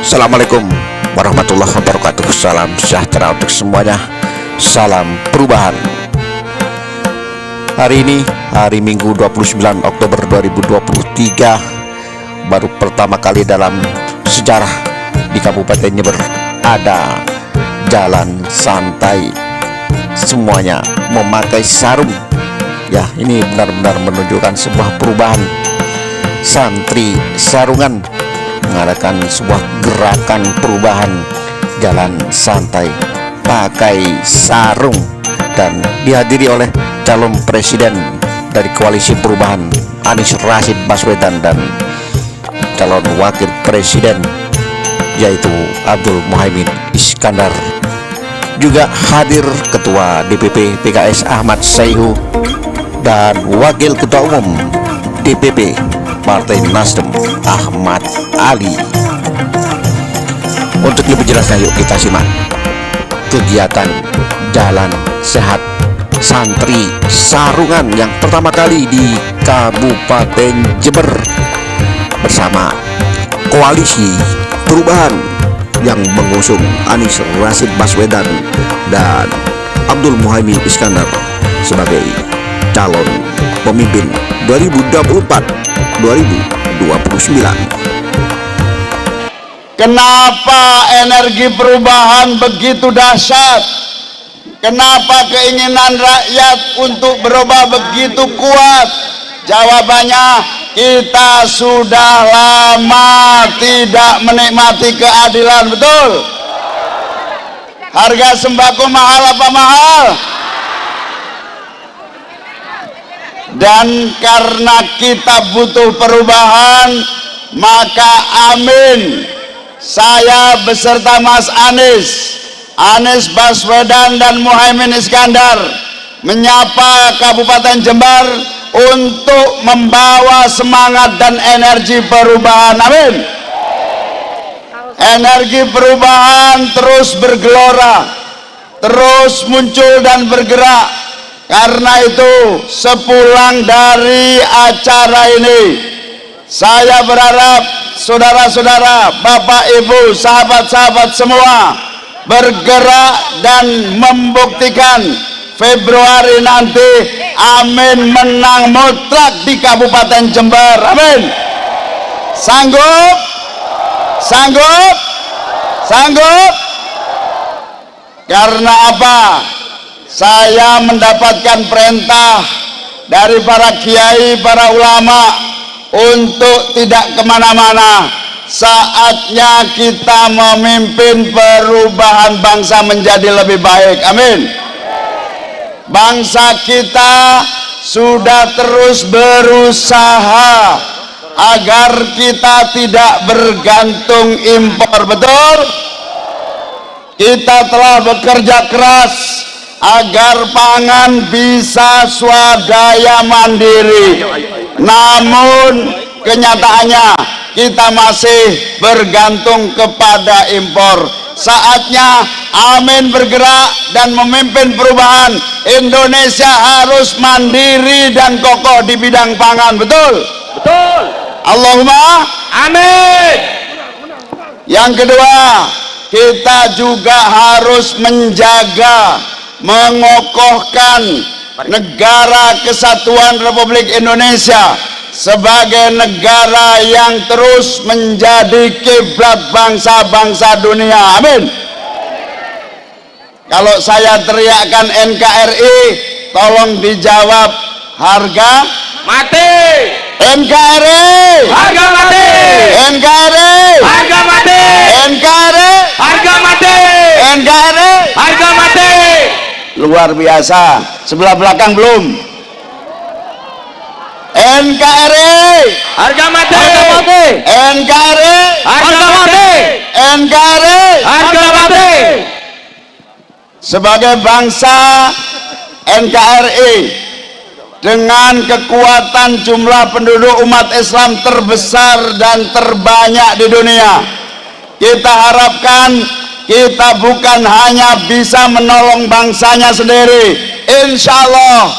Assalamualaikum warahmatullahi wabarakatuh. Salam sejahtera untuk semuanya. Salam perubahan. Hari ini hari Minggu 29 Oktober 2023, baru pertama kali dalam sejarah di Kabupaten Jember ada jalan santai, semuanya memakai sarung. Ya, ini benar-benar menunjukkan sebuah perubahan. Santri sarungan mengadakan sebuah gerakan perubahan jalan santai pakai sarung, dan dihadiri oleh calon presiden dari koalisi perubahan Anies Rashid Baswedan dan calon wakil presiden yaitu Abdul Muhaimin Iskandar. Juga hadir ketua DPP PKS Ahmad Saihu dan wakil ketua umum DPP Partai Nasdem Ahmad Ali. Untuk lebih jelasnya, yuk kita simak kegiatan jalan sehat santri sarungan yang pertama kali di Kabupaten Jember bersama koalisi perubahan yang mengusung Anies Rashid Baswedan dan Abdul Muhaimin Iskandar sebagai calon pemimpin 2024-2029. Kenapa energi perubahan begitu dahsyat? Kenapa keinginan rakyat untuk berubah begitu kuat? Jawabannya, kita sudah lama tidak menikmati keadilan, betul? Harga sembako mahal apa mahal? Dan karena kita butuh perubahan, maka amin, saya beserta Mas Anies Baswedan dan Muhaimin Iskandar menyapa Kabupaten Jember untuk membawa semangat dan energi perubahan. Amin. Energi perubahan terus bergelora, terus muncul dan bergerak. Karena itu, sepulang dari acara ini, saya berharap saudara-saudara, bapak ibu, sahabat-sahabat semua bergerak dan membuktikan Februari nanti amin menang mutlak di Kabupaten Jember. Amin. Sanggup? Sanggup? Sanggup? Karena apa? Saya mendapatkan perintah dari para kiai, para ulama untuk tidak kemana-mana. Saatnya kita memimpin perubahan bangsa menjadi lebih baik. Amin. Bangsa kita sudah terus berusaha agar kita tidak bergantung impor, betul? Kita telah bekerja keras agar pangan bisa swadaya mandiri. Namun kenyataannya kita masih bergantung kepada impor. Saatnya amin bergerak dan memimpin perubahan. Indonesia harus mandiri dan kokoh di bidang pangan, betul? Betul. Allahumma amin. Yang kedua, kita juga harus menjaga, mengokohkan negara kesatuan Republik Indonesia sebagai negara yang terus menjadi kiblat bangsa-bangsa dunia. Amin. Kalau saya teriakkan NKRI, tolong dijawab harga mati. NKRI harga mati. NKRI harga mati. NKRI harga mati. NKRI harga mati. Luar biasa. Sebelah belakang belum. NKRI harga mati. Harga mati. NKRI harga mati. NKRI harga mati. Sebagai bangsa NKRI dengan kekuatan jumlah penduduk umat Islam terbesar dan terbanyak di dunia, kita harapkan kita bukan hanya bisa menolong bangsanya sendiri, insya Allah,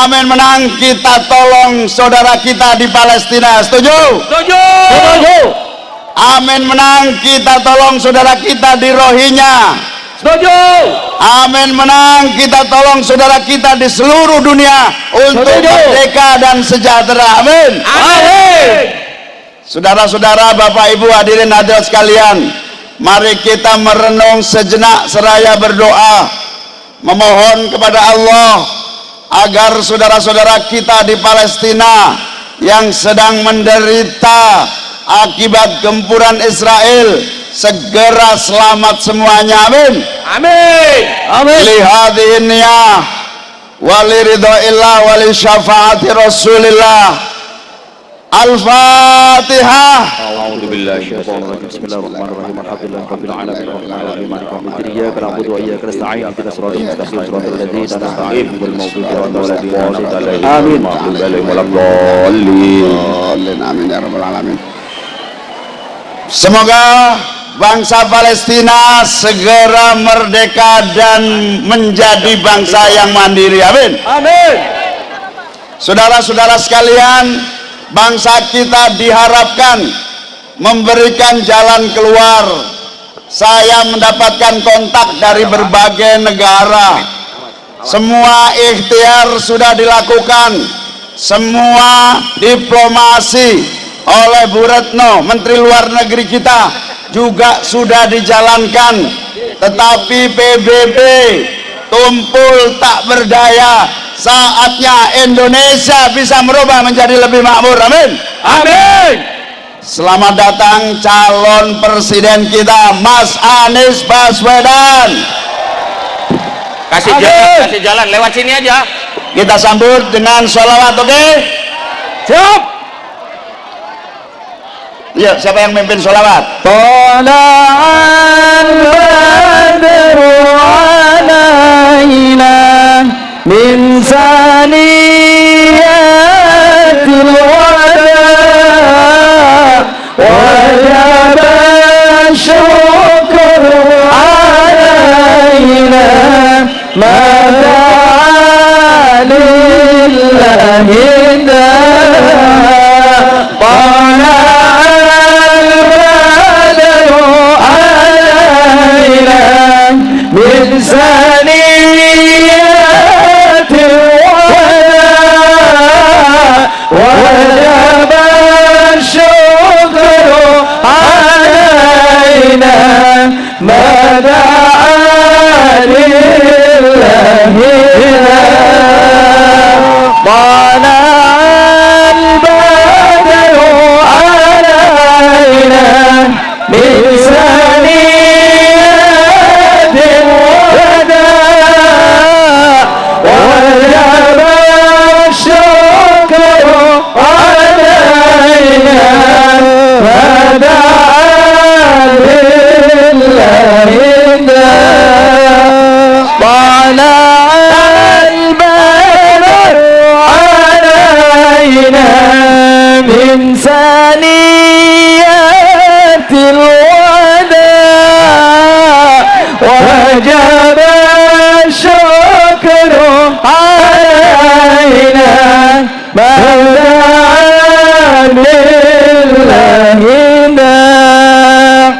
amin, menang, kita tolong saudara kita di Palestina. Setuju? Setuju. Setuju. Amin, menang, kita tolong saudara kita di Rohingya. Setuju. Amin, menang, kita tolong saudara kita di seluruh dunia untuk merdeka dan sejahtera. Amin. Amin. Saudara-saudara, Bapak Ibu, hadirin hadirat sekalian, mari kita merenung sejenak seraya berdoa, memohon kepada Allah agar saudara-saudara kita di Palestina yang sedang menderita akibat gempuran Israel segera selamat semuanya. Amin. Amin. Amin. Lihadhihi niyah waliridhaillah wali syafaati Rasulillah. Al-Fatihah. A'udzu billahi minasyaitonir rajim. Bismillahirrahmanirrahim. Alhamdulillahi rabbil alamin arrahmanir rahim maliki yaumiddin. Iyyaka na'budu wa iyyaka nasta'in. Ihdinas siratal mustaqim. Siratal ladzina an'amta 'alaihim ghairil maghdubi 'alaihim waladdallin. Amin ya rabbal alamin. Semoga bangsa Palestina segera merdeka dan menjadi bangsa yang mandiri. Amin. Amin. Saudara-saudara sekalian, bangsa kita diharapkan memberikan jalan keluar. Saya mendapatkan kontak dari berbagai negara. Semua ikhtiar sudah dilakukan, semua diplomasi oleh Bu Retno, Menteri Luar Negeri kita, juga sudah dijalankan. Tetapi PBB tumpul tak berdaya. Saatnya Indonesia bisa merubah menjadi lebih makmur. Amin. Amin. Selamat datang calon presiden kita, Mas Anies Baswedan. Kasih jalan lewat sini aja. Kita sambut dengan sholawat, oke? Siap. Yuk, siapa yang memimpin sholawat? Tala'al badru alaina min saniyatil wada wajaba syukru alaina mada lillahi da tala'al badru alaina min saniyatil وجب الشكر علينا ما دعا لله طلع البدر علينا من ثنيات الوداع وجب الشكر علينا فدعا لله طلع البدر علينا من ثنيات الوداع وجب الشكر علينا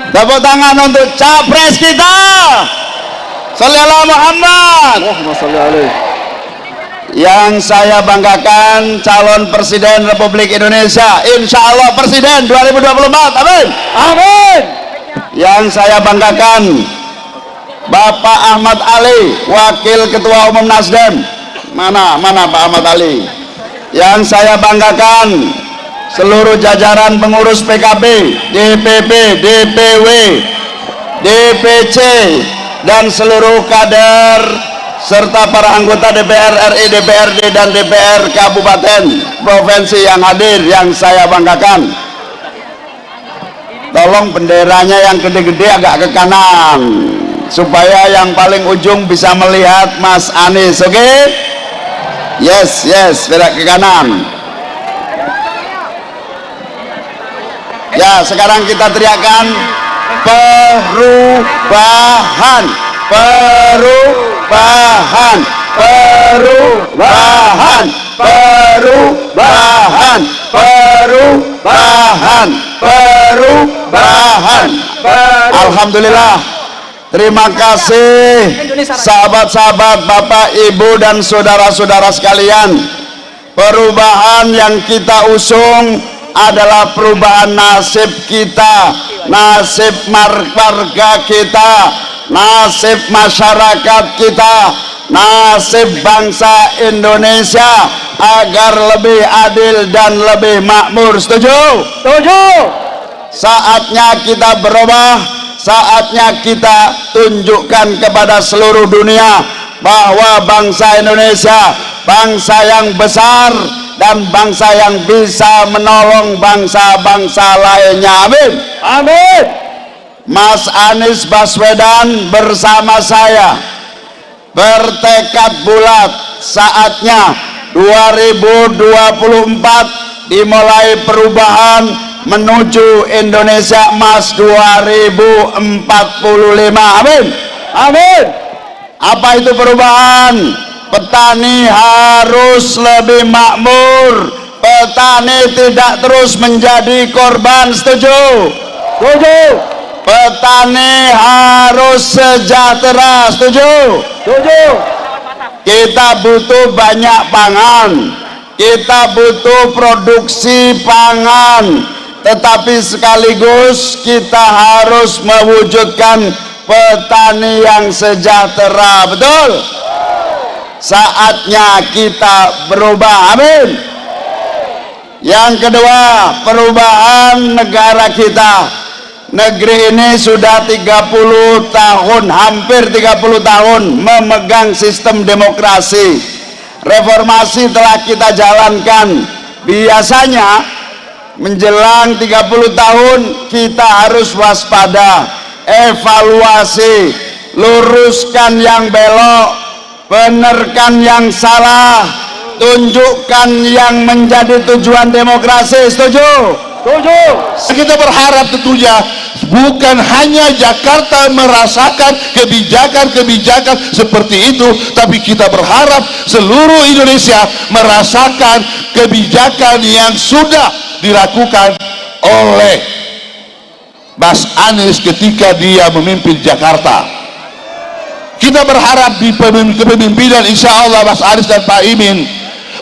Tepuk tangan untuk capres kita. Sallallahu Muhammad. Yang saya banggakan calon presiden Republik Indonesia, insya Allah presiden 2024. Amin. Amin. Yang saya banggakan Bapak Ahmad Ali, Wakil Ketua Umum Nasdem. Mana Pak Ahmad Ali? Yang saya banggakan seluruh jajaran pengurus PKB, DPP, DPW, DPC, dan seluruh kader serta para anggota DPR RI, DPRD, dan DPR Kabupaten Provinsi yang hadir, yang saya banggakan. Tolong benderanya yang gede-gede agak ke kanan supaya yang paling ujung bisa melihat Mas Anies, oke? Yes, berak ke kanan. Ya, sekarang kita teriakkan perubahan, perubahan, perubahan, perubahan, perubahan, perubahan. Alhamdulillah. Terima kasih sahabat-sahabat, Bapak, Ibu, dan saudara-saudara sekalian. Perubahan yang kita usung adalah perubahan nasib kita, nasib warga kita, nasib masyarakat kita, nasib bangsa Indonesia agar lebih adil dan lebih makmur. Setuju? Setuju. Saatnya kita berubah. Saatnya kita tunjukkan kepada seluruh dunia bahwa bangsa Indonesia bangsa yang besar dan bangsa yang bisa menolong bangsa-bangsa lainnya. Amin. Amin. Mas Anies Baswedan bersama saya bertekad bulat, saatnya 2024 dimulai perubahan menuju Indonesia Emas 2045. Amin. Amin. Apa itu perubahan? Petani harus lebih makmur, petani tidak terus menjadi korban. Setuju? Setuju. Petani harus sejahtera. Setuju? Setuju. Kita butuh banyak pangan, kita butuh produksi pangan, tetapi sekaligus kita harus mewujudkan petani yang sejahtera. Betul? Saatnya kita berubah. Amin. Yang kedua, perubahan negara kita. Negeri ini sudah 30 tahun, hampir 30 tahun memegang sistem demokrasi. Reformasi telah kita jalankan. Biasanya menjelang 30 tahun kita harus waspada, evaluasi, luruskan yang belok, benarkan yang salah, tunjukkan yang menjadi tujuan demokrasi. Setuju? Setuju. Kita berharap tentunya bukan hanya Jakarta merasakan kebijakan-kebijakan seperti itu, tapi kita berharap seluruh Indonesia merasakan kebijakan yang sudah dilakukan oleh Mas Anies ketika dia memimpin Jakarta. Kita berharap di kepemimpinan insya Allah Mas Anies dan Pak Imin,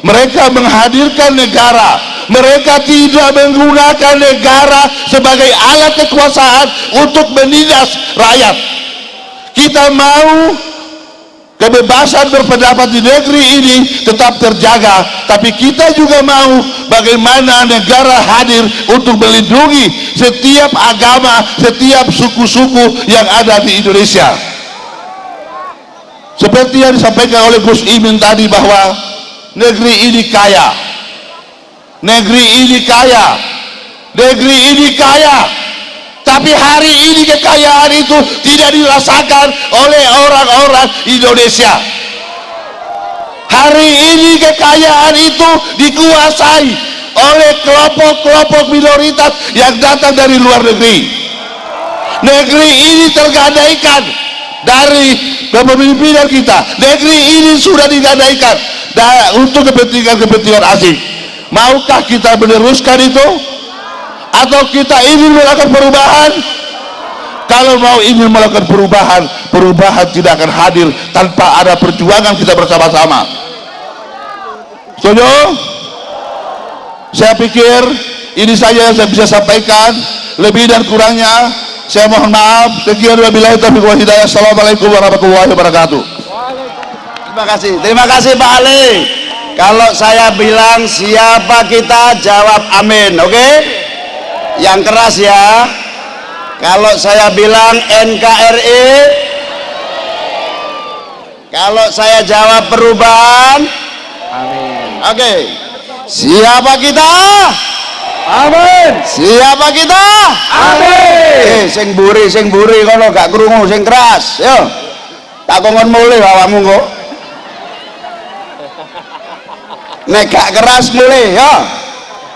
mereka menghadirkan negara, mereka tidak menggunakan negara sebagai alat kekuasaan untuk menindas rakyat. Kita mau kebebasan berpendapat di negeri ini tetap terjaga, tapi kita juga mau bagaimana negara hadir untuk melindungi setiap agama, setiap suku-suku yang ada di Indonesia. Seperti yang disampaikan oleh Gus Imin tadi bahwa negeri ini kaya, negeri ini kaya, negeri ini kaya, tapi hari ini kekayaan itu tidak dirasakan oleh orang-orang Indonesia. Hari ini kekayaan itu dikuasai oleh kelompok-kelompok minoritas yang datang dari luar negeri. Negeri ini tergadaikan dari kepemimpinan kita. Negeri ini sudah digadaikan untuk kepentingan-kepentingan asing. Maukah kita meneruskan itu? Atau kita ingin melakukan perubahan? Kalau mau ingin melakukan perubahan, perubahan tidak akan hadir tanpa ada perjuangan kita bersama-sama. Setuju? Saya pikir ini saja yang saya bisa sampaikan. Lebih dan kurangnya saya mohon maaf. Sekian wabillahi taufiq wal hidayah. Assalamualaikum warahmatullahi wabarakatuh. Terima kasih Pak Ali. Kalau saya bilang siapa kita, jawab amin. Oke? Yang keras ya. Kalau saya bilang NKRI, kalau saya jawab perubahan, amin. Oke. Siapa kita? Amin. Siapa kita? Amin. Sing buri kono gak krungu, sing keras. Yo. Tak kongkon mulih awakmu kok. Nek gak keras mulih, yo.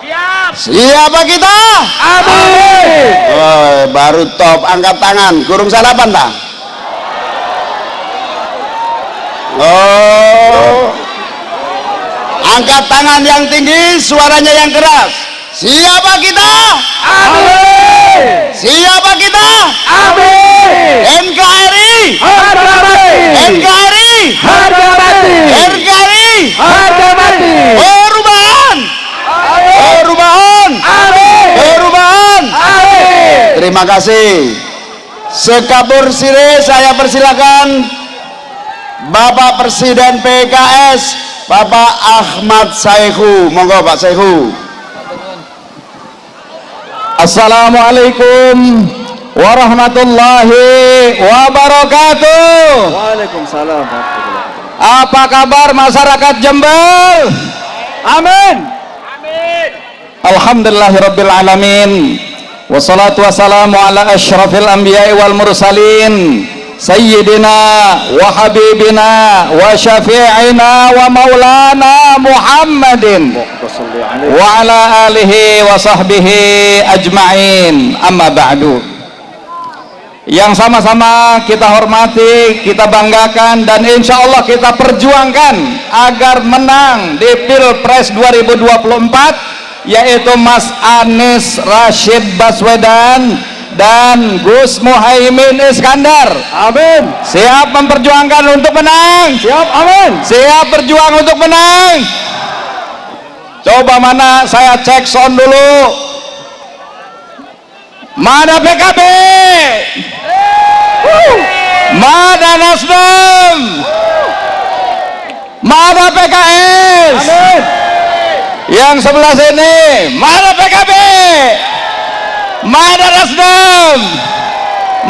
Siap. Siapa kita? Amin. Oh, baru top, angkat tangan. Kurung sarapan tak? Oh, angkat tangan yang tinggi, suaranya yang keras. Siapa kita? Amin. Siapa kita? Amin. NKRI. Harga mati. NKRI. Harga mati. NKRI. Harga mati. Perubahan. Perubahan. Amin. Perubahan. Amin. Terima kasih. Sekabur sire saya persilakan Bapak Presiden PKS Bapak Ahmad Saihu. Monggo Pak Saihu. Assalamualaikum warahmatullahi wabarakatuh. Waalaikumsalam warahmatullahi wabarakatuh. Apa kabar masyarakat Jember? Amin. Alhamdulillahirabbil alamin. Wassalatu wassalamu ala asyrafil anbiya'i wal mursalin sayyidina wa habibina wa syafi'ina wa maulana Muhammadin Wassalli alaihi wa ala alihi wa sahbihi ajma'in. Amma ba'du. Yang sama-sama kita hormati, kita banggakan, dan insya Allah kita perjuangkan agar menang di Pilpres 2024, yaitu Mas Anies Rashid Baswedan dan Gus Muhaimin Iskandar. Amin. Siap memperjuangkan untuk menang? Siap. Amin. Siap berjuang untuk menang? Coba mana, saya cek sound dulu. Mana PKB? Mana Nasdem? Mana PKS? Amin. Yang sebelah sini, mana PKB? Mana Nasdem?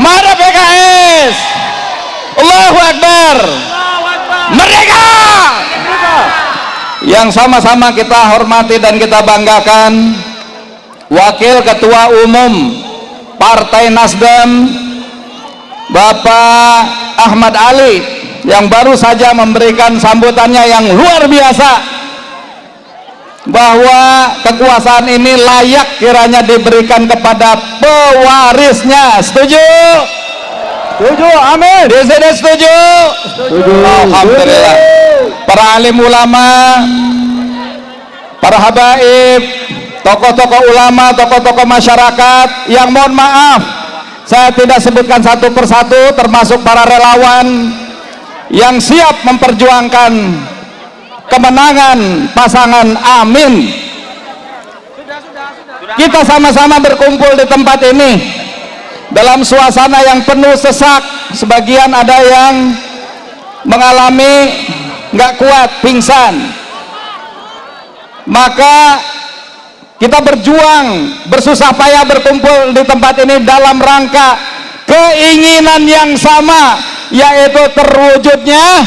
Mana PKS? Allahu Akbar. Merdeka. Yang sama-sama kita hormati dan kita banggakan, Wakil Ketua Umum Partai Nasdem Bapak Ahmad Ali, yang baru saja memberikan sambutannya yang luar biasa, bahwa kekuasaan ini layak kiranya diberikan kepada pewarisnya. Setuju? Setuju. Amin. Di sini setuju? Setuju. Alhamdulillah. Para alim ulama, para habaib, tokoh-tokoh ulama, tokoh-tokoh masyarakat yang mohon maaf saya tidak sebutkan satu persatu, termasuk para relawan yang siap memperjuangkan kemenangan pasangan Amin. Kita sama-sama berkumpul di tempat ini dalam suasana yang penuh sesak. Sebagian ada yang mengalami nggak kuat, pingsan. Maka kita berjuang, bersusah payah berkumpul di tempat ini dalam rangka keinginan yang sama, yaitu terwujudnya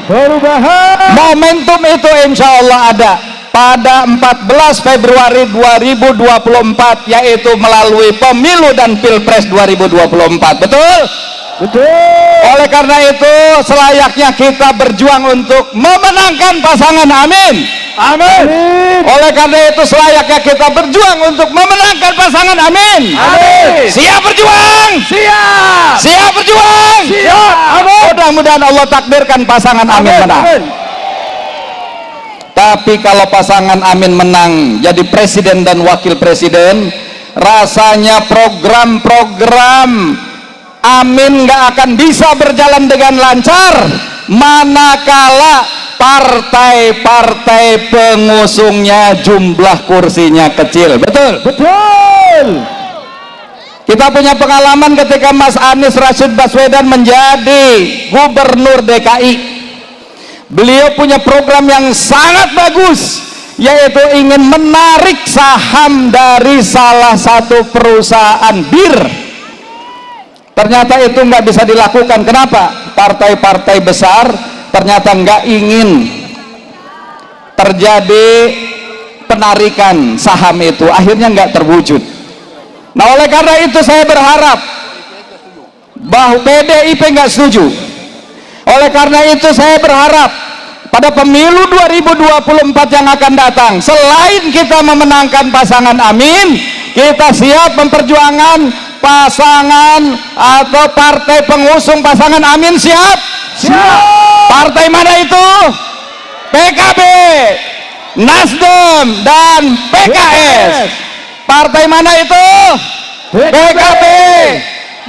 perubahan. Momentum itu insya Allah ada pada 14 Februari 2024, yaitu melalui pemilu dan Pilpres 2024. Betul? Betul. Oleh karena itu selayaknya kita berjuang untuk memenangkan pasangan Amin. Amin. Oleh karena itu selayaknya kita berjuang untuk memenangkan pasangan Amin. Amin. Siap berjuang? Siap. Siap berjuang? Siap. Amin. Mudah-mudahan Allah takdirkan pasangan Amin menang. Amin. Tapi kalau pasangan Amin menang jadi presiden dan wakil presiden, rasanya program-program Amin nggak akan bisa berjalan dengan lancar manakala partai-partai pengusungnya jumlah kursinya kecil. Betul? Betul. Kita punya pengalaman ketika Mas Anies Rashid Baswedan menjadi gubernur DKI. Beliau punya program yang sangat bagus, yaitu ingin menarik saham dari salah satu perusahaan bir. Ternyata itu nggak bisa dilakukan. Kenapa? Partai-partai besar ternyata nggak ingin terjadi penarikan saham itu, akhirnya nggak terwujud. Nah, oleh karena itu saya berharap bahwa PDIP nggak setuju. Oleh karena itu saya berharap pada pemilu 2024 yang akan datang. Selain kita memenangkan pasangan Amin, kita siap memperjuangkan pasangan atau partai pengusung pasangan Amin. Siap? Siap. Partai mana itu? PKB, Nasdem, dan PKS. Partai mana itu? PKB,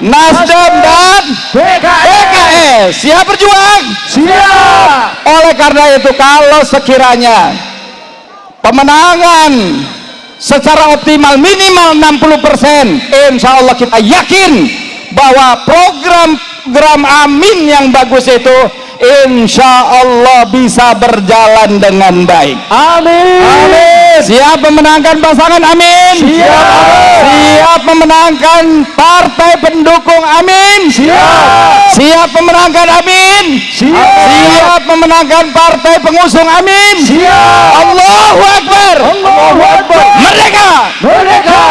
Nasdem, dan PKS. Siap berjuang? Siap. Oleh karena itu, kalau sekiranya pemenangan secara optimal minimal 60%, insya Allah kita yakin bahwa program Amin yang bagus itu insya Allah bisa berjalan dengan baik. Amin. Amin. Siap memenangkan pasangan Amin? Siap. Siap memenangkan partai pendukung Amin? Siap. Siap memenangkan Amin? Siap. Siap memenangkan partai pengusung Amin? Siap. Allahu Akbar. Allahu Akbar. Merdeka. Merdeka.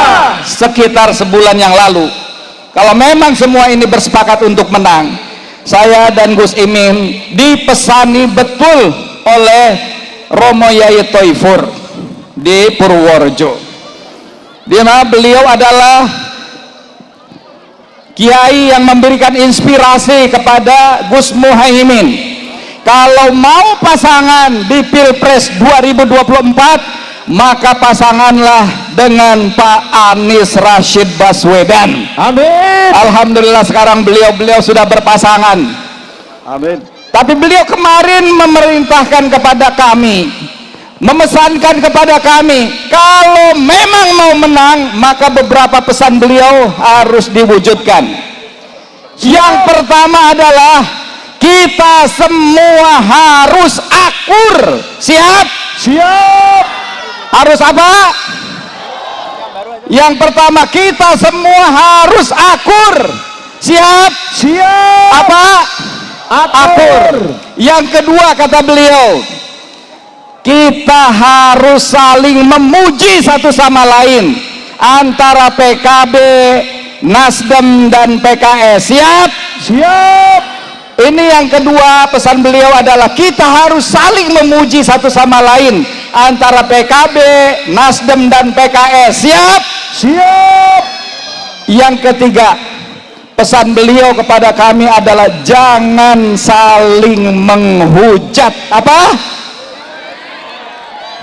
Sekitar sebulan yang lalu, kalau memang semua ini bersepakat untuk menang, saya dan Gus Imin dipesani betul oleh Romo Yai Toifur di Purworejo, di mana beliau adalah kiai yang memberikan inspirasi kepada Gus Muhaimin. Kalau mau pasangan di Pilpres 2024, maka pasanganlah dengan Pak Anies Rashid Baswedan. Amin. Alhamdulillah sekarang beliau sudah berpasangan. Amin. Tapi beliau kemarin memerintahkan kepada kami, memesankan kepada kami, kalau memang mau menang, maka beberapa pesan beliau harus diwujudkan. Yang pertama adalah kita semua harus akur. Siap? Siap. Harus apa? Yang pertama, kita semua harus akur. Siap? Siap. Apa? Akur. Yang kedua, kata beliau, kita harus saling memuji satu sama lain antara PKB, Nasdem, dan PKS. Siap? Siap. Ini yang kedua, pesan beliau adalah kita harus saling memuji satu sama lain antara PKB, Nasdem, dan PKS. Siap? Siap. Yang ketiga, pesan beliau kepada kami adalah jangan saling menghujat. Apa?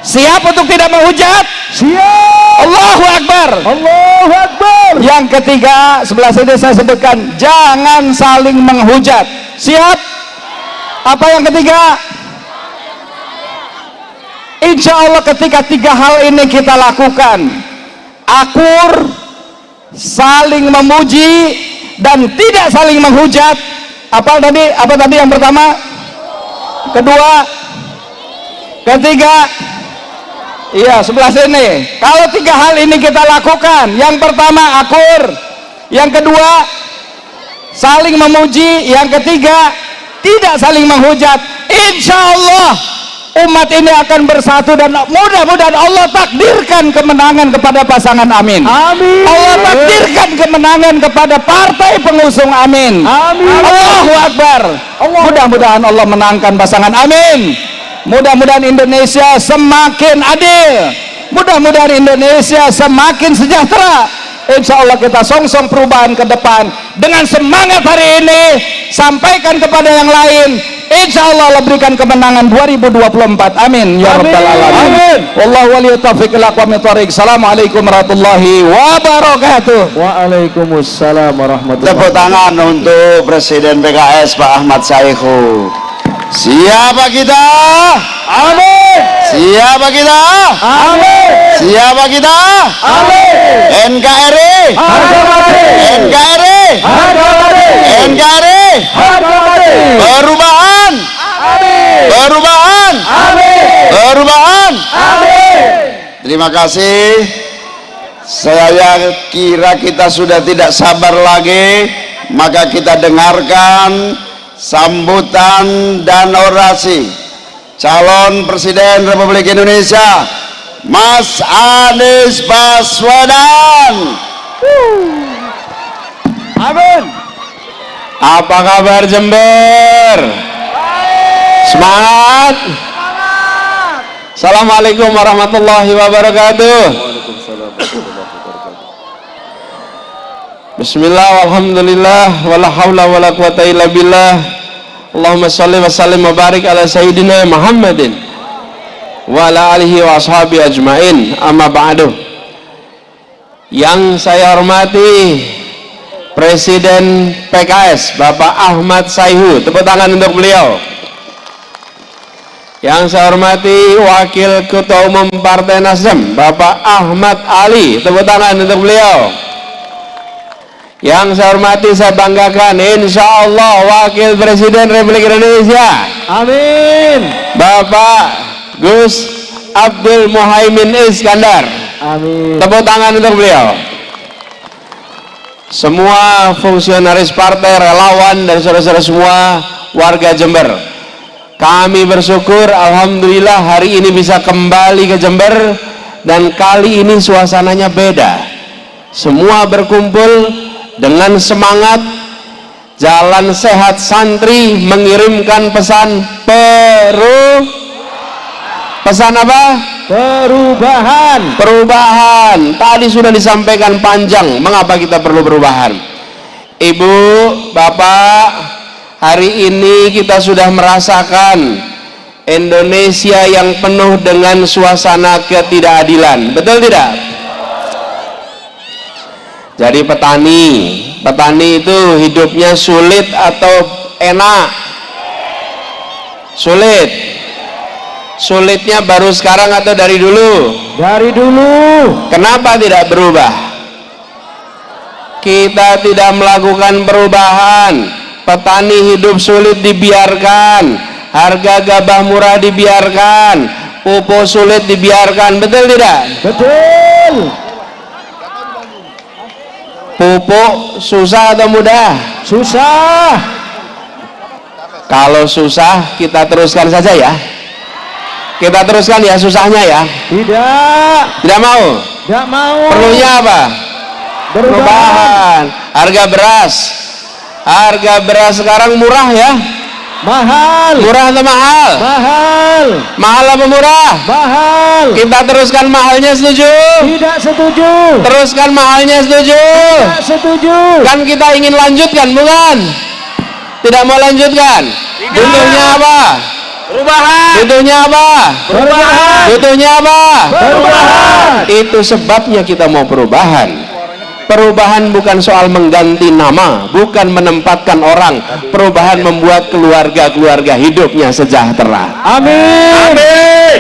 Siap untuk tidak menghujat? Siap. Allahu Akbar. Allahu Akbar. Yang ketiga, sebelah sini saya sebutkan, jangan saling menghujat. Siap? Apa yang ketiga? Insya Allah ketika tiga hal ini kita lakukan, akur, saling memuji, dan tidak saling menghujat. Apa tadi yang pertama? Kedua? Ketiga? Iya, sebelah sini. Kalau tiga hal ini kita lakukan, yang pertama akur, yang kedua saling memuji, yang ketiga tidak saling menghujat, insya Allah umat ini akan bersatu dan mudah-mudahan Allah takdirkan kemenangan kepada pasangan Amin. Amin. Allah takdirkan kemenangan kepada partai pengusung Amin. Amin. Allahu Akbar. Mudah-mudahan Allah menangkan pasangan Amin. Mudah-mudahan Indonesia semakin adil, mudah-mudahan Indonesia semakin sejahtera. Insya Allah kita songsong perubahan ke depan dengan semangat hari ini, sampaikan kepada yang lain. Insya Allah berikan kemenangan 2024. Amin ya rabbal alamin. Wallahu waliyut taufiq wal aqwamit. Assalamualaikum warahmatullahi wabarakatuh. Waalaikumsalam warahmatullahi Tepuk tangan untuk Presiden PKS Pak Ahmad Saihu. Siapa kita? Amin. Siapa kita? Amin. Siapa kita? Amin. NKRI. Harga mati. NKRI. Harga mati. NKRI. Harga mati. Perubahan. Amin. Perubahan. Amin. Perubahan. Amin. Terima kasih. Saya kira kita sudah tidak sabar lagi, maka kita dengarkan sambutan dan orasi calon Presiden Republik Indonesia Mas Anies Baswedan. Amin. Apa kabar Jember? Semangat. Assalamualaikum warahmatullahi wabarakatuh. Bismillah, alhamdulillah, wala hawla wala quwata illa billah. Allahumma salli wa sallim wa barik ala sayyidina Muhammadin wa ala alihi wa ashabi ajmain, amma ba'du. Yang saya hormati Presiden PKS Bapak Ahmad Sayhu, tepuk tangan untuk beliau. Yang saya hormati Wakil Ketua Umum Partai Nasdem Bapak Ahmad Ali, tepuk tangan untuk beliau. Yang saya hormati, saya banggakan, insya Allah Wakil Presiden Republik Indonesia, amin, Bapak Gus Abdul Muhaimin Iskandar, amin. Tepuk tangan untuk beliau. Semua fungsionaris partai, relawan, dan saudara-saudara semua warga Jember, kami bersyukur alhamdulillah hari ini bisa kembali ke Jember, dan kali ini suasananya beda. Semua berkumpul dengan semangat. Jalan Sehat Santri mengirimkan pesan pesan apa? Perubahan. Perubahan. Tadi sudah disampaikan panjang mengapa kita perlu perubahan. Ibu, Bapak, hari ini kita sudah merasakan Indonesia yang penuh dengan suasana ketidakadilan. Betul tidak? Jadi petani itu hidupnya sulit atau enak? Sulit. Sulitnya baru sekarang atau dari dulu? Dari dulu. Kenapa tidak berubah? Kita tidak melakukan perubahan. Petani hidup sulit dibiarkan, harga gabah murah dibiarkan, pupuk sulit dibiarkan. Betul tidak? Betul. Pupuk susah atau mudah? Susah. Kalau susah kita teruskan saja ya. Kita teruskan ya susahnya ya. Tidak mau. Tidak mau. Perlunya apa? Perubahan. Harga beras sekarang murah ya. Mahal. Murah atau mahal? Mahal. Mahal apa murah? Mahal. Kita teruskan mahalnya, setuju? Tidak setuju. Teruskan mahalnya, setuju? Tidak setuju. Kan kita ingin lanjutkan, bukan? Tidak mau lanjutkan. Butuhnya apa? Perubahan. Butuhnya apa? Perubahan. Butuhnya apa? Perubahan. Itu sebabnya kita mau perubahan. Perubahan bukan soal mengganti nama, bukan menempatkan orang. Perubahan membuat keluarga-keluarga hidupnya sejahtera. Amin. Amin.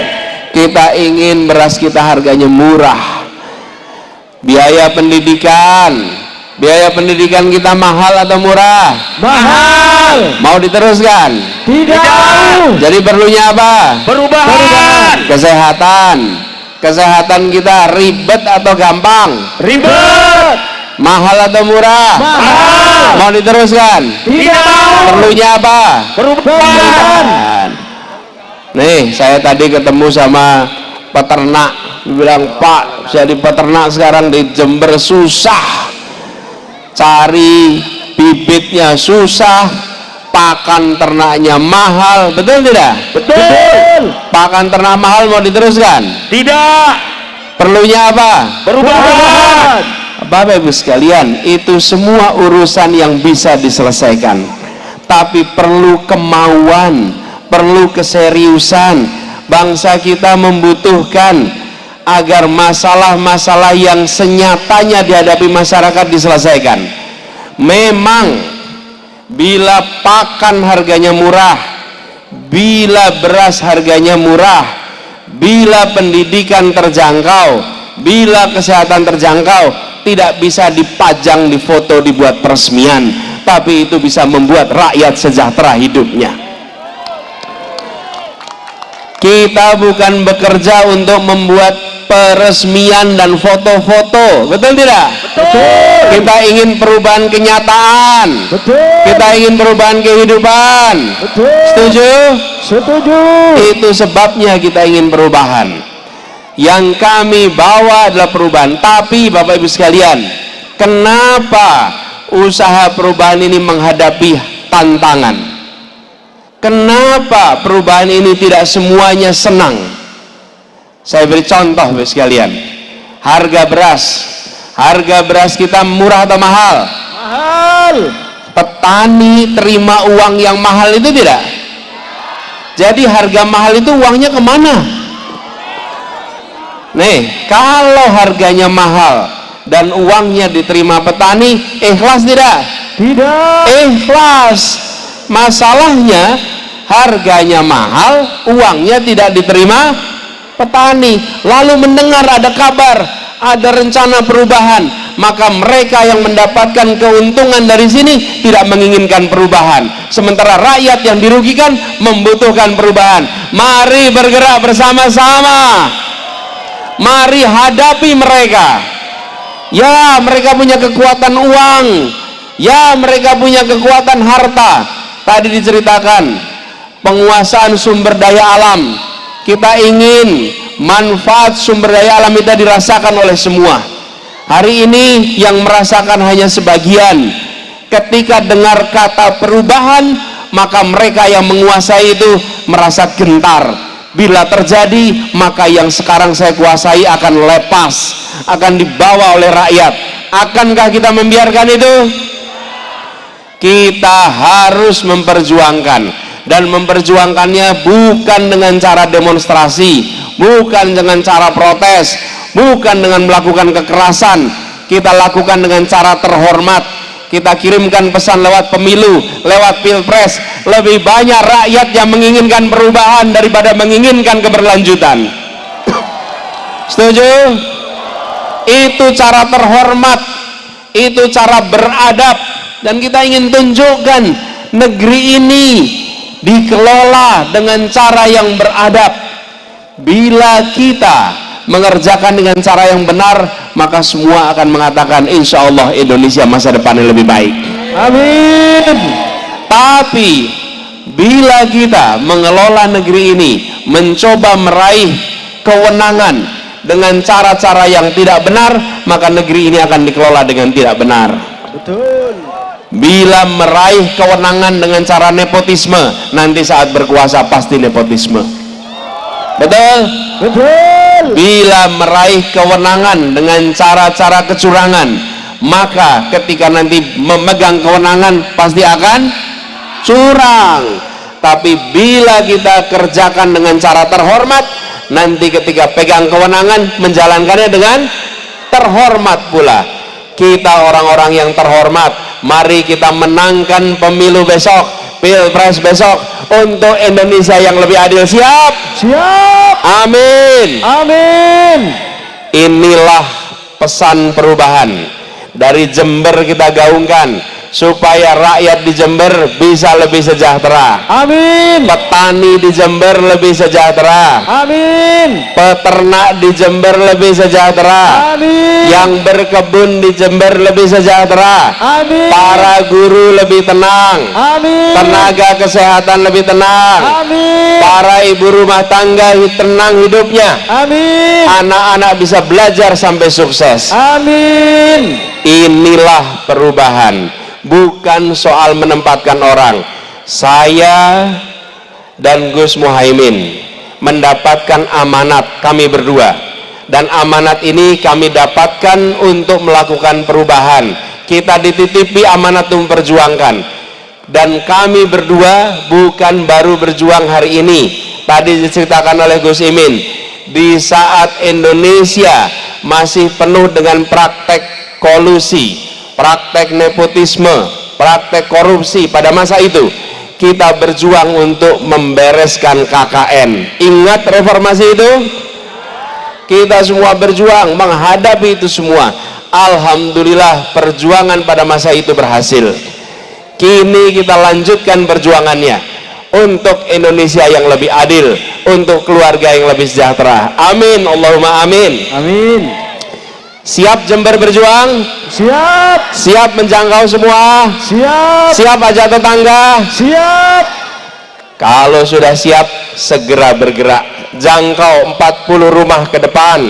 Kita ingin beras kita harganya murah. Biaya pendidikan kita mahal atau murah? Mahal. Mau diteruskan? Tidak. Jadi perlunya apa? Perubahan. Kesehatan kita ribet atau gampang? Ribet. Mahal atau murah? Mahal. Mau diteruskan? Tidak. Perlunya apa? Perubahan. Nih, saya tadi ketemu sama peternak, bilang, Pak, jadi peternak sekarang di Jember susah, cari bibitnya susah, pakan ternaknya mahal. Betul tidak? Betul. Pakan ternak mahal, mau diteruskan? Tidak. Perlunya apa? Perubahan. Bapak Ibu sekalian, itu semua urusan yang bisa diselesaikan, tapi perlu kemauan, perlu keseriusan. Bangsa kita membutuhkan agar masalah-masalah yang senyatanya dihadapi masyarakat diselesaikan. Memang bila pakan harganya murah, bila beras harganya murah, bila pendidikan terjangkau, bila kesehatan terjangkau, tidak bisa dipajang di foto, dibuat peresmian, tapi itu bisa membuat rakyat sejahtera hidupnya. Kita bukan bekerja untuk membuat peresmian dan foto-foto, betul tidak? Betul. Kita ingin perubahan kenyataan. Betul. Kita ingin perubahan kehidupan. Betul. Setuju? Setuju. Itu sebabnya kita ingin perubahan. Yang kami bawa adalah perubahan. Tapi Bapak Ibu sekalian, kenapa usaha perubahan ini menghadapi tantangan? Kenapa perubahan ini tidak semuanya senang? Saya beri contoh Bapak sekalian. Harga beras kita murah atau mahal? Mahal. Petani terima uang yang mahal itu tidak? Jadi harga mahal itu uangnya kemana? Nih, kalau harganya mahal dan uangnya diterima petani, ikhlas tidak? Tidak. Ikhlas. Masalahnya harganya mahal, uangnya tidak diterima petani. Lalu mendengar ada kabar, ada rencana perubahan, maka mereka yang mendapatkan keuntungan dari sini tidak menginginkan perubahan, sementara rakyat yang dirugikan membutuhkan perubahan. Mari bergerak bersama-sama, mari hadapi mereka. Ya, mereka punya kekuatan uang, ya, mereka punya kekuatan harta. Tadi diceritakan penguasaan sumber daya alam. Kita ingin manfaat sumber daya alam kita dirasakan oleh semua. Hari ini yang merasakan hanya sebagian. Ketika dengar kata perubahan, maka mereka yang menguasai itu merasa gentar. Bila terjadi, maka yang sekarang saya kuasai akan lepas, akan dibawa oleh rakyat. Akankah kita membiarkan itu? Kita harus memperjuangkan, dan memperjuangkannya bukan dengan cara demonstrasi, bukan dengan cara protes, bukan dengan melakukan kekerasan. Kita lakukan dengan cara terhormat. Kita kirimkan pesan lewat pemilu, lewat pilpres. Lebih banyak rakyat yang menginginkan perubahan daripada menginginkan keberlanjutan. Setuju? Itu cara terhormat, itu cara beradab. Dan kita ingin tunjukkan negeri ini dikelola dengan cara yang beradab. Bila kita mengerjakan dengan cara yang benar, maka semua akan mengatakan insya Allah Indonesia masa depannya lebih baik. Amin. Tapi bila kita mengelola negeri ini, mencoba meraih kewenangan dengan cara-cara yang tidak benar, maka negeri ini akan dikelola dengan tidak benar. Betul. Bila meraih kewenangan dengan cara nepotisme, nanti saat berkuasa pasti nepotisme. Betul? Betul. Bila meraih kewenangan dengan cara-cara kecurangan, maka ketika nanti memegang kewenangan pasti akan curang. Tapi bila kita kerjakan dengan cara terhormat, nanti ketika pegang kewenangan menjalankannya dengan terhormat pula. Kita orang-orang yang terhormat, mari kita menangkan pemilu besok, pilpres besok, untuk Indonesia yang lebih adil. Siap? Siap. Amin. Amin. Inilah pesan perubahan dari Jember kita gaungkan, supaya rakyat di Jember bisa lebih sejahtera. Amin. Petani di Jember lebih sejahtera. Amin. Peternak di Jember lebih sejahtera. Amin. Yang berkebun di Jember lebih sejahtera. Amin. Para guru lebih tenang. Amin. Tenaga kesehatan lebih tenang. Amin. Para ibu rumah tangga tenang hidupnya. Amin. Anak-anak bisa belajar sampai sukses. Amin. Inilah perubahan. Bukan soal menempatkan orang. Saya dan Gus Muhaimin mendapatkan amanat, kami berdua, dan amanat ini kami dapatkan untuk melakukan perubahan. Kita dititipi amanat untuk memperjuangkan, dan kami berdua bukan baru berjuang hari ini. Tadi diceritakan oleh Gus Imin, di saat Indonesia masih penuh dengan praktek kolusi, praktek nepotisme, praktek korupsi, pada masa itu kita berjuang untuk membereskan KKN. Ingat reformasi itu? Kita semua berjuang menghadapi itu semua. Alhamdulillah perjuangan pada masa itu berhasil. Kini kita lanjutkan perjuangannya untuk Indonesia yang lebih adil, untuk keluarga yang lebih sejahtera. Amin. Allahumma amin. Amin. Siap Jember berjuang? Siap. Siap menjangkau semua? Siap. Siap ajak tetangga? Siap. Kalau sudah siap, segera bergerak. Jangkau 40 rumah ke depan,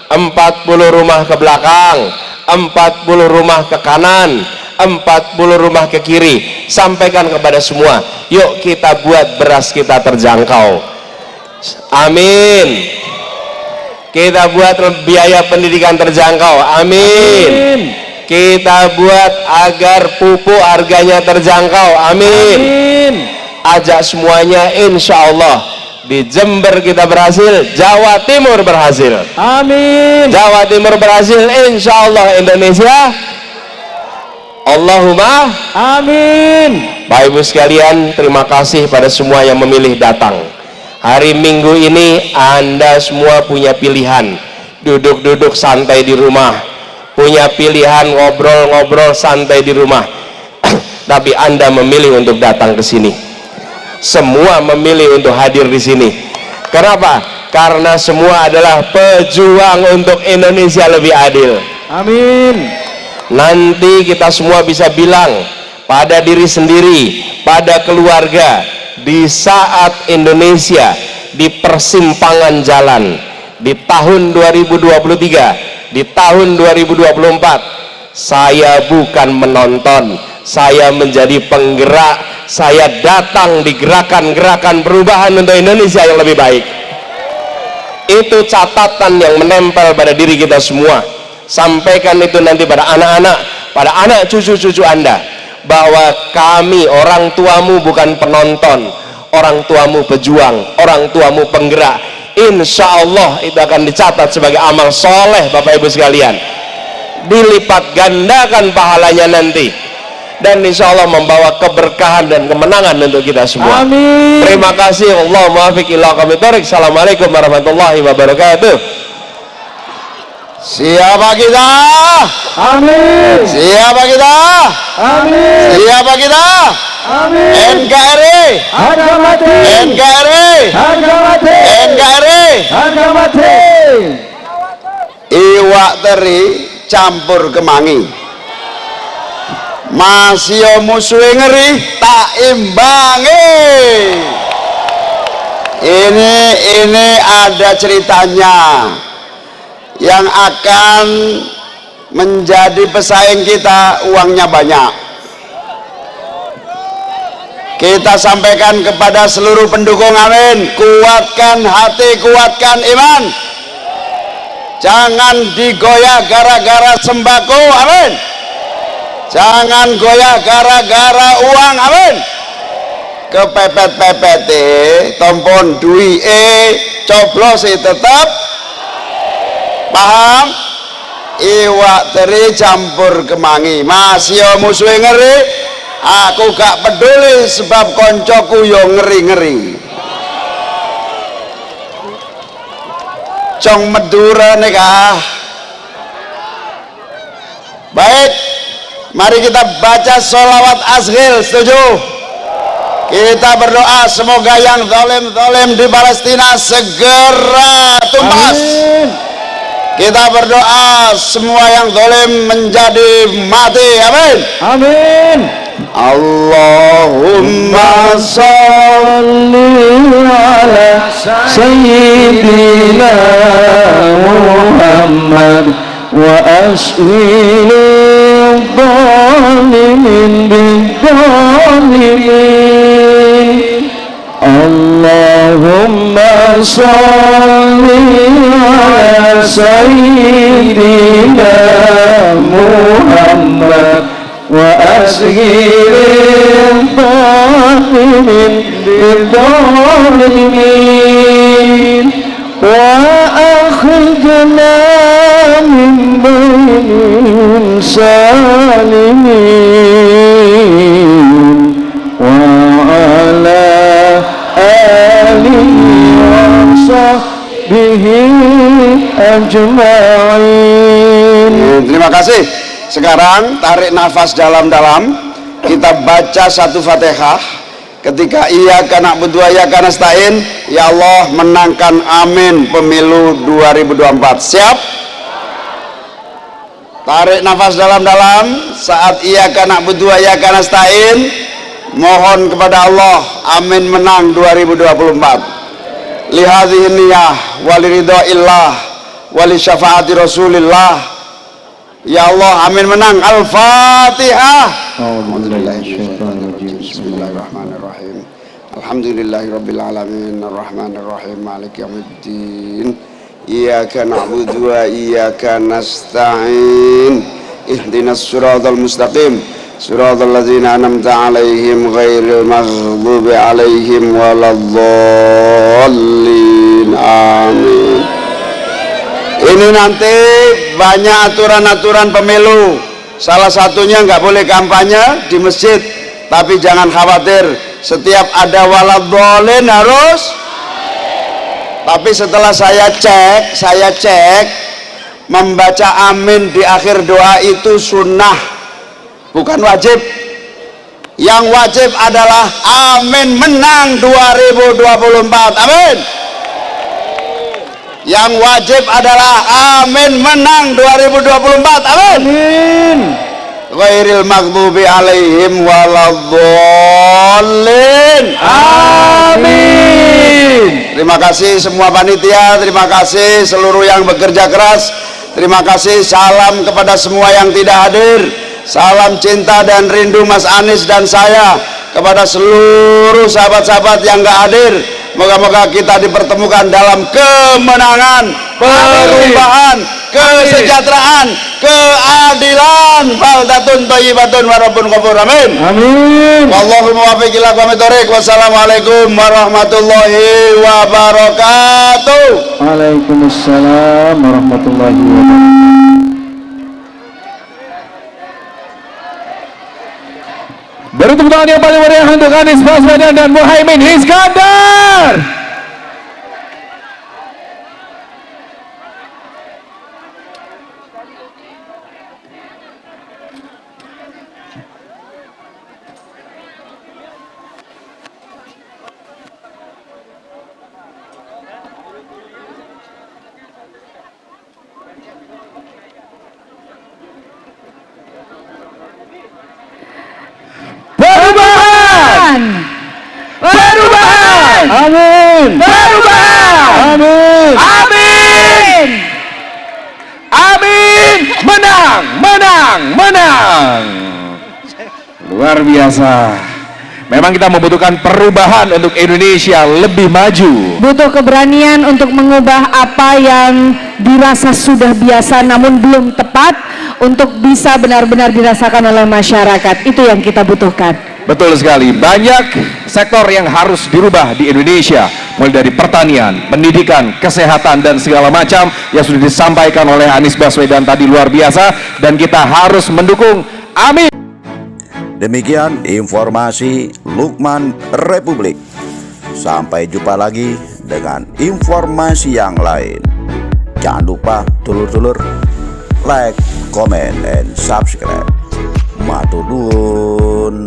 40 rumah ke belakang, 40 rumah ke kanan, 40 rumah ke kiri, sampaikan kepada semua, yuk kita buat beras kita terjangkau. Amin. Kita buat biaya pendidikan terjangkau. Amin. Kita buat agar pupuk harganya terjangkau. Amin. Ajak semuanya, insya Allah di Jember kita berhasil, Jawa Timur berhasil. Amin. Jawa Timur berhasil, insya Allah Indonesia. Allahumma amin. Bapak Ibu sekalian, terima kasih pada semua yang memilih datang. Hari Minggu ini Anda semua punya pilihan, duduk-duduk santai di rumah, punya pilihan ngobrol-ngobrol santai di rumah. Tapi Anda memilih untuk datang ke sini. Semua memilih untuk hadir di sini. Kenapa? Karena semua adalah pejuang untuk Indonesia lebih adil. Amin. Nanti kita semua bisa bilang pada diri sendiri, pada keluarga, di saat Indonesia di persimpangan jalan di tahun 2023, di tahun 2024, saya bukan menonton, saya menjadi penggerak, saya datang di gerakan-gerakan perubahan untuk Indonesia yang lebih baik. Itu catatan yang menempel pada diri kita semua. Sampaikan itu nanti pada anak-anak, pada anak cucu-cucu Anda, bahwa kami orang tuamu bukan penonton, orang tuamu pejuang, orang tuamu penggerak. Insya Allah itu akan dicatat sebagai amal soleh Bapak Ibu sekalian, dilipat gandakan pahalanya nanti, dan insya Allah membawa keberkahan dan kemenangan untuk kita semua. Amin. Terima kasih. Allahumma muwaffiq ila aqwamit thoriq. Assalamualaikum warahmatullahi wabarakatuh. Siapa kita? Amin. Siapa kita? Amin. Siapa kita? Amin. NKRI harga mati. NKRI harga mati. NKRI harga mati. Iwak teri campur kemangi, masih musuhe ngeri tak imbangi. Ini ada ceritanya yang akan menjadi pesaing kita, uangnya banyak. Kita sampaikan kepada seluruh pendukung, amin. Kuatkan hati, kuatkan iman, jangan digoyah gara-gara sembako, amin. Jangan goyah gara-gara uang, amin. Kepepet-pepet tompon duwi coblos tetap, paham? Iwak teri campur kemangi, masih musuh ngeri, aku gak peduli sebab koncoku yo ngeri-ngeri. Cong Madura nikah. Baik, mari kita baca sholawat asghil, setuju? Kita berdoa semoga yang zalim-zalim di Palestina segera tuntas. Amin. Kita berdoa semua yang zalim menjadi mati, amin. Amin. Allahumma sholli ala sayyidina Muhammad wa ashwil dhalimin bidhalimin. Allahumma sholli ala sayyidina Muhammad wa ashwil dhalimin bidhalimin wa akhrijna min bainihim salimin wa ala alihi wa sahbihi ajma'in. Terima kasih. Sekarang tarik nafas dalam-dalam, kita baca satu Fatihah. Ketika iyyaka na'budu wa iyyaka nasta'in, ya Allah menangkan amin pemilu 2024. Siap? Tarik nafas dalam-dalam saat iyyaka na'budu wa iyyaka nasta'in. Mohon kepada Allah amin menang 2024. Lihadhihi niyah waliridhaillah wali syafaati Rasulillah Ya Allah, amin, menang. Al-Fatihah. Bismillahirrahmanirrahim. Alhamdulillahirabbil alamin, arrahmanirrahim, maliki yaumiddin. Iyyaka na'budu wa iyyaka nasta'in. Ihdinas siratal mustaqim. Siratal ladzina an'amta 'alaihim ghairil maghdubi 'alaihim waladdallin. Amin. Ini nanti banyak aturan-aturan pemilu. Salah satunya nggak boleh kampanye di masjid. Tapi jangan khawatir, setiap ada waladdallin harus. Tapi setelah saya cek, membaca amin di akhir doa itu sunnah, bukan wajib. Yang wajib adalah amin menang 2024. Amin. Yang wajib adalah amin menang 2024. Amin. Ghairil maghdubi alaihim waladdallin. Amin. Terima kasih semua panitia, terima kasih seluruh yang bekerja keras, terima kasih, salam kepada semua yang tidak hadir, salam cinta dan rindu Mas Anies dan saya kepada seluruh sahabat-sahabat yang gak hadir. Moga-moga kita dipertemukan dalam kemenangan, perubahan, kesejahteraan, keadilan. Baldatun thayyibatun wa rabbun ghafur. Amin. Amin. Wallahu muwaffiq ila aqwamit thoriq. Wassalamualaikum warahmatullahi wabarakatuh. Waalaikumsalam warahmatullahi wabarakatuh. Beri tepuk tangan yang paling meriah untuk Anies Baswedan dan Muhaimin Iskandar. Perubahan. Amin. Perubahan. Amin. Amin. Amin. Menang. Luar biasa. Memang kita membutuhkan perubahan untuk Indonesia lebih maju. Butuh keberanian untuk mengubah apa yang dirasa sudah biasa namun belum tepat untuk bisa benar-benar dirasakan oleh masyarakat. Itu yang kita butuhkan. Betul sekali, banyak sektor yang harus dirubah di Indonesia, mulai dari pertanian, pendidikan, kesehatan, dan segala macam yang sudah disampaikan oleh Anies Baswedan tadi luar biasa, dan kita harus mendukung. Amin. Demikian informasi Lukman Republik. Sampai jumpa lagi dengan informasi yang lain. Jangan lupa dulur-dulur like, comment, and subscribe. Matur nuwun.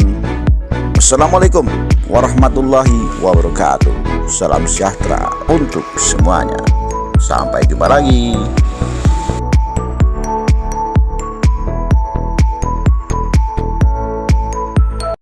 Assalamualaikum warahmatullahi wabarakatuh. Salam sejahtera untuk semuanya. Sampai jumpa lagi.